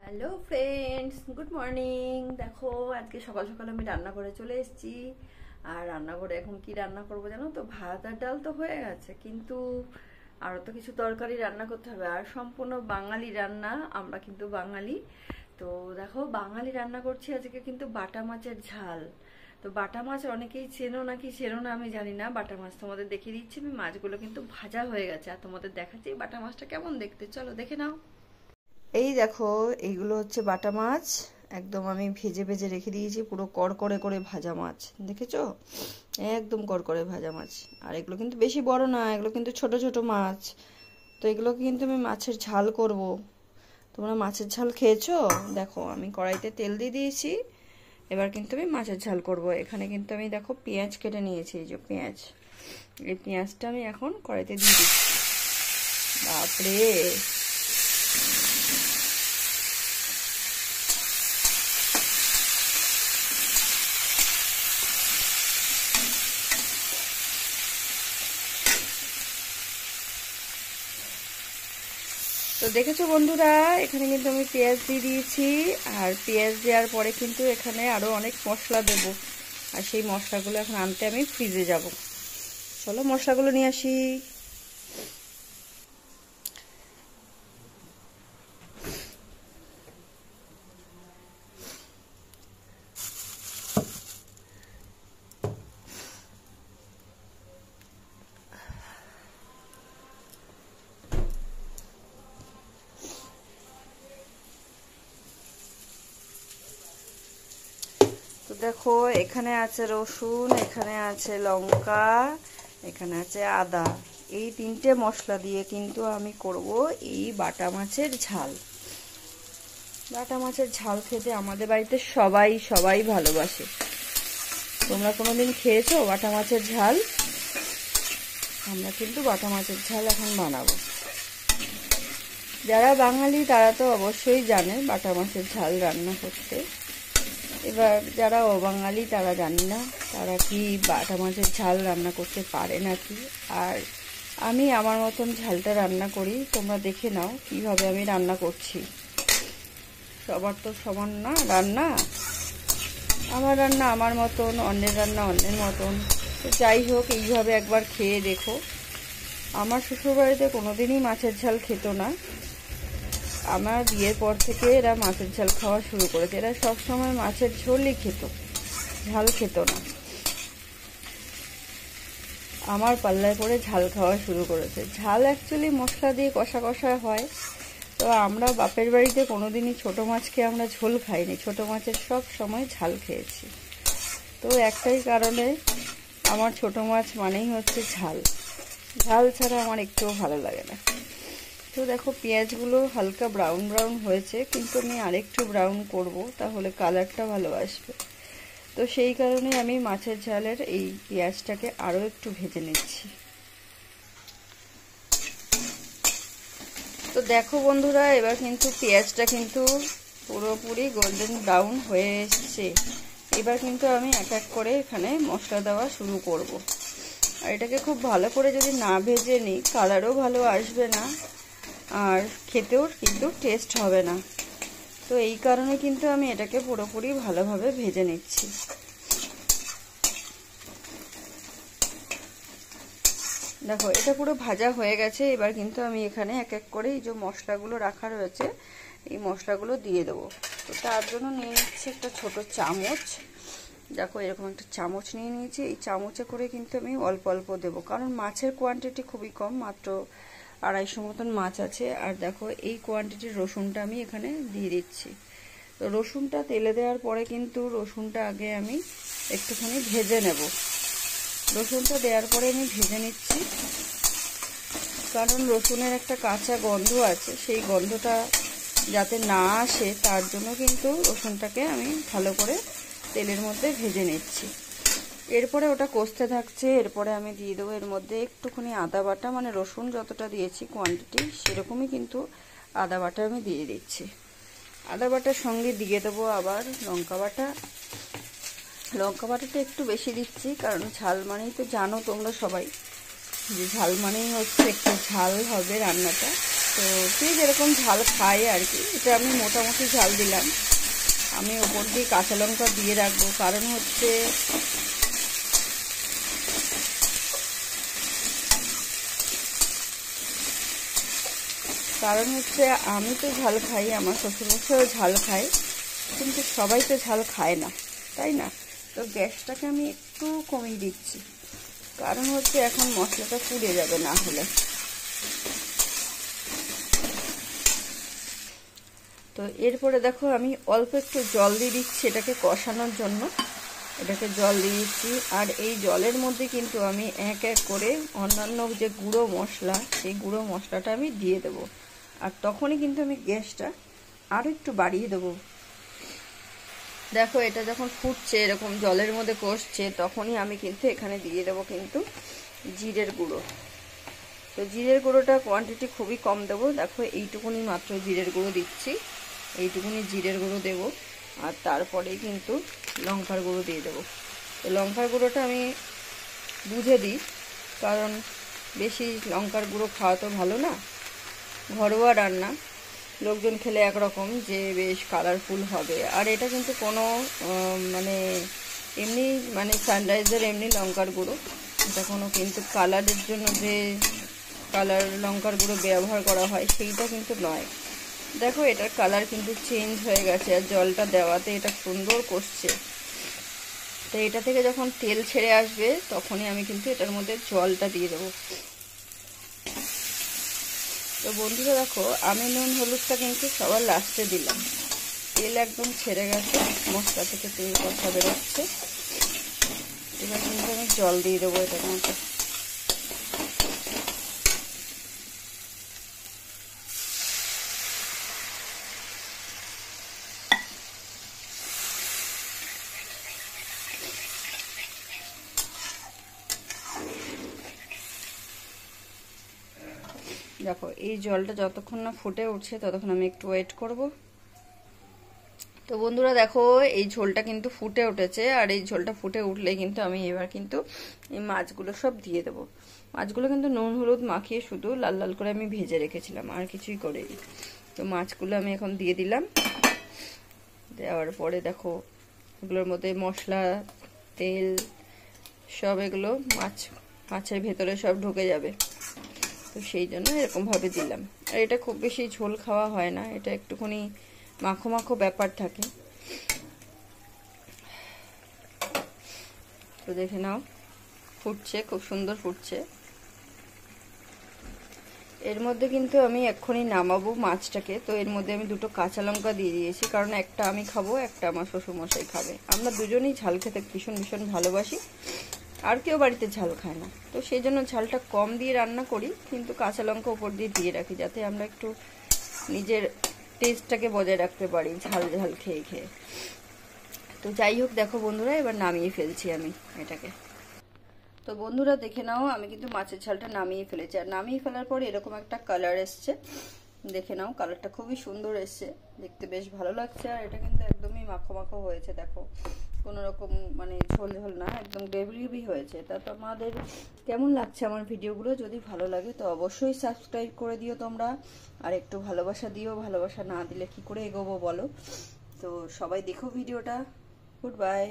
Hello friends, good morning. দেখো আজকে সকাল সকাল আমি রান্না করে চলে এসেছি। আর রান্নাঘরে এখন কি রান্না করবো জানো তো? ভাত আর ডাল তো হয়ে গেছে, কিন্তু আরও তো কিছু তরকারি রান্না করতে হবে। আর সম্পূর্ণ বাঙালি রান্না, আমরা কিন্তু বাঙালি। তো দেখো বাঙালি রান্না করছি আজকে, কিন্তু বাটা মাছের ঝাল। তো বাটা মাছ অনেকেই চেনো নাকি চেনো না আমি জানি না। বাটা মাছ তোমাদের দেখিয়ে দিচ্ছি আমি। মাছগুলো কিন্তু ভাজা হয়ে গেছে আর তোমাদের দেখাচ্ছি বাটা মাছটা কেমন দেখতে। চলো দেখে নাও। এই দেখো, এইগুলো হচ্ছে বাটা মাছ। একদম আমি ভেজে ভেজে রেখে দিয়েছি, পুরো কড়কড়ে করে ভাজা মাছ, দেখেছো? একদম কড়কড়ে ভাজা মাছ। আর এগুলো কিন্তু বেশি বড় না, এগুলো কিন্তু ছোট ছোট মাছ। তো এগুলোকে কিন্তু আমি মাছের ঝাল করব। তোমরা মাছের ঝাল খেয়েছো? দেখো আমি কড়াইতে তেল দিয়ে দিয়েছি। এবার কিন্তু আমি মাছের ঝাল করব। এখানে কিন্তু আমি দেখো পেঁয়াজ কেটে নিয়েছি, এই যে পেঁয়াজ। এই পেঁয়াজটা আমি এখন কড়াইতে দিয়ে দিচ্ছি। বাপরে! তো দেখেছো বন্ধুরা, এখানে কিন্তু আমি পেঁয়াজ দিয়ে দিয়েছি। আর পেঁয়াজ দেওয়ার পরে কিন্তু এখানে আরো অনেক মশলা দেব। আর সেই মশলাগুলো এখন আনতে আমি ফ্রিজে যাব। চলো মশলাগুলো নিয়ে আসি। তো দেখো, এখানে আছে রসুন, এখানে আছে লঙ্কা, এখানে আছে আদা। এই তিনটে মশলা দিয়ে কিন্তু আমি করব এই বাটা মাছের ঝাল। বাটা মাছের ঝাল খেতে আমাদের বাড়িতে সবাই সবাই ভালোবাসে। তোমরা কোনোদিন খেয়েছো বাটা মাছের ঝাল? আমরা কিন্তু বাটা মাছের ঝাল এখন বানাবো। যারা বাঙালি তারা তো অবশ্যই জানে বাটা মাছের ঝাল রান্না করতে। এবার যারা অবাঙালি তারা জানি না তারা কি বাটা মাছের ঝাল রান্না করতে পারে নাকি। আর আমি আমার মতন ঝালটা রান্না করি, তোমরা দেখে নাও কিভাবে আমি রান্না করছি। সবার তো সমান না রান্না। আমার রান্না আমার মতন, অন্যের রান্না অন্যের মতন। তো যাই হোক, এইভাবে একবার খেয়ে দেখো। আমার শ্বশুরবাড়িতে কোনোদিনই মাছের ঝাল খেত না। আমার বিয়ের পর থেকে এরা মাছের ঝাল খাওয়া শুরু করেছে। এরা সবসময় মাছের ঝোলই খেত, ঝাল খেত না। আমার পাল্লায় পরে ঝাল খাওয়া শুরু করেছে। ঝাল অ্যাকচুয়ালি মশলা দিয়ে কষা কষা হয়। তো আমরা বাপের বাড়িতে কোনোদিনই ছোট মাছকে আমরা ঝোল খাইনি, ছোট মাছের সব সময় ঝাল খেয়েছি। তো একটাই কারণে আমার ছোট মাছ মানেই হচ্ছে ঝাল। ঝাল ছাড়া আমার একটুও ভালো লাগে না। তো দেখো পেঁয়াজগুলো হালকা ব্রাউন ব্রাউন হয়েছে, কিন্তু আমি আরেকটু ব্রাউন করব, তাহলে কালারটা ভালো আসবে। তো সেই কারণে আমি মাছের ঝালের এই পেঁয়াজটাকে আরও একটু ভেজে নিচ্ছি। তো দেখো বন্ধুরা, এবার কিন্তু পেঁয়াজটা কিন্তু পুরোপুরি গোল্ডেন ব্রাউন হয়ে এসছে। এবার কিন্তু আমি এক এক করে এখানে মশলা দেওয়া শুরু করব। আর এটাকে খুব ভালো করে যদি না ভেজে নিই, কালারও ভালো আসবে না, আর খেতেও কিন্তু টেস্ট হবে না। তো এই কারণে কিন্তু আমি এটাকে পুরোপুরি ভালোভাবে ভেজে নিচ্ছি। দেখো এটা পুরো ভাজা হয়ে গেছে। এবার কিন্তু আমি এখানে এক এক করে এই যে মশলাগুলো রাখা রয়েছে, এই মশলাগুলো দিয়ে দেবো। তো তার জন্য নিয়ে নিচ্ছি একটা ছোট চামচ। দেখো এরকম একটা চামচ নিয়ে নিয়েছি। এই চামচে করে কিন্তু আমি অল্প অল্প দেবো, কারণ মাছের কোয়ান্টিটি খুবই কম, মাত্র 250 মতন মাছ আছে। আর দেখো এই কোয়ান্টিটির রসুনটা আমি এখানে দিয়ে দিচ্ছি। তো রসুনটা তেলে দেওয়ার পরে কিন্তু রসুনটা আগে আমি একটুখানি ভেজে নেব। রসুনটা দেওয়ার পরে আমি ভেজে নিচ্ছি, কারণ রসুনের একটা কাঁচা গন্ধ আছে, সেই গন্ধটা যাতে না আসে তার জন্য কিন্তু রসুনটাকে আমি ভালো করে তেলের মধ্যে ভেজে নিচ্ছি। এরপরে ওটা কষতে থাকছে। এরপরে আমি দিয়ে দেবো এর মধ্যে একটুখানি আদা বাটা, মানে রসুন যতটা দিয়েছি কোয়ান্টিটি সেরকমই কিন্তু আদা বাটা আমি দিয়ে দিচ্ছি। আদা বাটার সঙ্গে দিয়ে দেবো আবার লঙ্কা বাটা। লঙ্কা বাটাটা একটু বেশি দিচ্ছি, কারণ ঝাল মানেই তো জানো তোমরা সবাই যে ঝাল মানেই হচ্ছে একটু ঝাল হবে রান্নাটা। তো যে যেরকম ঝাল খায় আর কি, এটা আমি মোটামুটি ঝাল দিলাম। আমি ওপর দিয়ে কাঁচা লঙ্কা দিয়ে রাখবো, কারণ হচ্ছে আমি তো ঝাল খাই, আমার শ্বশুরমশাইও ঝাল খায়, কিন্তু সবাই তো ঝাল খায় না, তাই না? তো গ্যাসটাকে আমি একটু কমিয়ে দিচ্ছি, কারণ হচ্ছে এখন মশলাটা পুড়ে যাবে না হলে। তো এরপরে দেখো আমি অল্প একটু জল দিয়ে দিচ্ছি এটাকে কষানোর জন্য। এটাকে জল দিয়ে দিচ্ছি, আর এই জলের মধ্যে কিন্তু আমি এক এক করে অন্যান্য যে গুঁড়ো মশলা, সেই গুঁড়ো মশলাটা আমি দিয়ে দেবো। আর তখনই কিন্তু আমি গ্যাসটা আরও একটু বাড়িয়ে দেবো। দেখো এটা যখন ফুটছে, এরকম জলের মধ্যে কষছে, তখনই আমি কিন্তু এখানে দিয়ে দেবো কিন্তু জিরের গুঁড়ো। তো জিরের গুঁড়োটা কোয়ান্টিটি খুবই কম দেবো। দেখো এইটুকুনি মাত্র জিরের গুঁড়ো দিচ্ছি, এইটুকুনি জিরের গুঁড়ো দেবো। আর তারপরেই কিন্তু লঙ্কার গুঁড়ো দিয়ে দেবো। তো লঙ্কার গুঁড়োটা আমি বুঝে দিই, কারণ বেশি লঙ্কার গুঁড়ো খাওয়া তো ভালো না। ঘরোয়া রান্না, লোকজন খেলে একরকম যে বেশ কালারফুল হবে। আর এটা কিন্তু কোনো মানে এমনি মানে সানরাইজের এমনি লঙ্কার গুঁড়ো, এটা কোনো কিন্তু কালারের জন্য যে কালার লঙ্কার গুঁড়ো ব্যবহার করা হয় সেইটা কিন্তু নয়। দেখো এটার কালার কিন্তু চেঞ্জ হয়ে গেছে, আর জলটা দেওয়াতে এটা সুন্দর কষছে। তো এটা থেকে যখন তেল ছেড়ে আসবে, তখনই আমি কিন্তু এটার মধ্যে জলটা দিয়ে দেবো। তো বন্ধুরা দেখো, আমি নুন হলুদটা কিন্তু সবার লাস্টে দিলাম। তেল একদম ছেড়ে গেছে, মশলা থেকে তেল কষা বেরোচ্ছে। এবার কিন্তু আমি জল দিয়ে দেবো এটার মধ্যে। দেখো এই জলটা যতক্ষণ না ফুটে উঠছে, ততক্ষণ আমি একটু ওয়েট করব। তো বন্ধুরা দেখো, এই ঝোলটা কিন্তু ফুটে উঠেছে, আর এই ঝোলটা ফুটে উঠলে কিন্তু আমি এবার কিন্তু এই মাছগুলো সব দিয়ে দেবো। মাছগুলো কিন্তু নুন হলুদ মাখিয়ে শুধু লাল লাল করে আমি ভেজে রেখেছিলাম, আর কিছুই করিনি। তো মাছগুলো আমি এখন দিয়ে দিলাম। দেওয়ার পরে দেখো এগুলোর মধ্যে মশলা, তেল সব এগুলো মাছের ভেতরে সব ঢুকে যাবে। তো সেই জন্য এরকমভাবে দিলাম। আর এটা খুব বেশি ঝোল খাওয়া হয় না, এটা একটুখানি মাখো মাখো ব্যাপার থাকে। তো দেখে নাও, ফুটছে, খুব সুন্দর ফুটছে। এর মধ্যে কিন্তু আমি এক্ষুনি নামাবো মাছটাকে। তো এর মধ্যে আমি দুটো কাঁচা লঙ্কা দিয়ে দিয়েছি, কারণ একটা আমি খাবো, একটা আমার শ্বশুরমশাই খাবে। আমরা দুজনেই ঝাল খেতে ভীষণ ভীষণ ভালোবাসি, আর কেউ বাড়িতে ঝাল খায় না। তো সেই জন্য ঝালটা কম দিয়ে রান্না করি, কিন্তু কাঁচা লঙ্কা উপর দিয়ে রাখি, যাতে আমরা একটু নিজের টেস্টটাকে বজায় রাখতে পারি ঝাল ঝাল খেয়ে খেয়ে। তো যাই হোক, দেখো বন্ধুরা, এবার নামিয়ে ফেলছি আমি এটাকে। তো বন্ধুরা দেখে নাও, আমি কিন্তু মাছের ঝালটা নামিয়ে ফেলেছি। আর নামিয়ে ফেলার পর এরকম একটা কালার এসছে, দেখে নাও, কালারটা খুবই সুন্দর এসছে, দেখতে বেশ ভালো লাগছে। আর এটা কিন্তু একদমই মাখো মাখো হয়েছে, দেখো কোনো রকম মানে ঝোল ঝোল না, একদম গ্রেভি হয়েছে। তা তোমাদের কেমন লাগছে আমার ভিডিওগুলো? যদি ভালো লাগে তো অবশ্যই সাবস্ক্রাইব করে দিও তোমরা, আর একটু ভালোবাসা দিও। ভালোবাসা না দিলে কি করে এগোবো বলো? তো সবাই দেখো ভিডিওটা। Good bye.